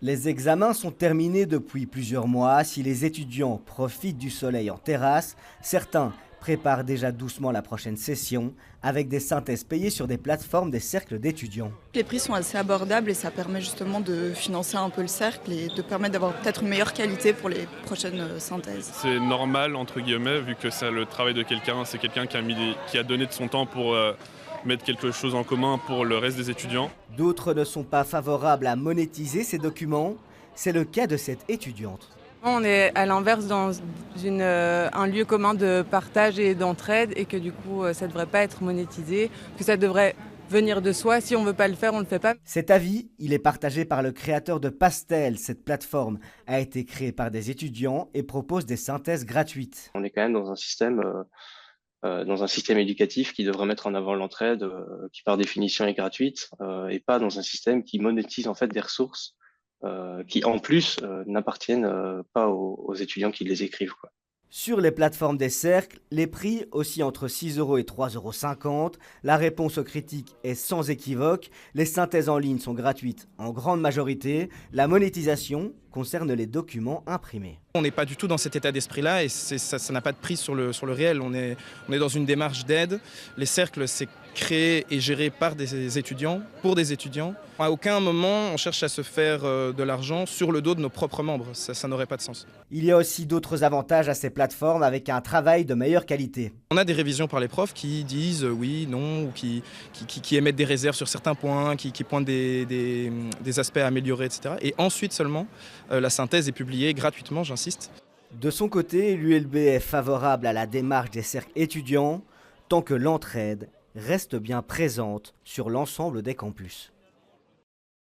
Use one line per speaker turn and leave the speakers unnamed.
Les examens sont terminés depuis plusieurs mois. Si les étudiants profitent du soleil en terrasse, certains préparent déjà doucement la prochaine session avec des synthèses payées sur des plateformes des cercles d'étudiants.
Les prix sont assez abordables et ça permet justement de financer un peu le cercle et de permettre d'avoir peut-être une meilleure qualité pour les prochaines synthèses.
C'est normal, entre guillemets, vu que c'est le travail de quelqu'un. C'est quelqu'un qui a donné de son temps pour mettre quelque chose en commun pour le reste des étudiants.
D'autres ne sont pas favorables à monétiser ces documents. C'est le cas de cette étudiante.
On est à l'inverse dans un lieu commun de partage et d'entraide et que du coup ça ne devrait pas être monétisé, que ça devrait venir de soi. Si on ne veut pas le faire, on ne le fait pas.
Cet avis, il est partagé par le créateur de Pastel. Cette plateforme a été créée par des étudiants et propose des synthèses gratuites.
On est quand même dans un système éducatif qui devrait mettre en avant l'entraide, qui par définition est gratuite, et pas dans un système qui monétise en fait des ressources qui en plus n'appartiennent pas aux étudiants qui les écrivent, quoi.
Sur les plateformes des cercles, les prix oscillent entre 6 € et 3,50 €. La réponse aux critiques est sans équivoque. Les synthèses en ligne sont gratuites en grande majorité. La monétisation concerne les documents imprimés.
On n'est pas du tout dans cet état d'esprit-là et ça n'a pas de prise sur le réel. On est dans une démarche d'aide. Les cercles, c'est créé et géré par des étudiants, pour des étudiants. À aucun moment, on cherche à se faire de l'argent sur le dos de nos propres membres. Ça n'aurait pas de sens.
Il y a aussi d'autres avantages à ces plateformes avec un travail de meilleure qualité.
On a des révisions par les profs qui disent oui, non, ou qui émettent des réserves sur certains points, qui pointent des aspects à améliorer, etc. Et ensuite seulement, la synthèse est publiée gratuitement, j'insiste.
De son côté, l'ULB est favorable à la démarche des cercles étudiants tant que l'entraide reste bien présente sur l'ensemble des campus.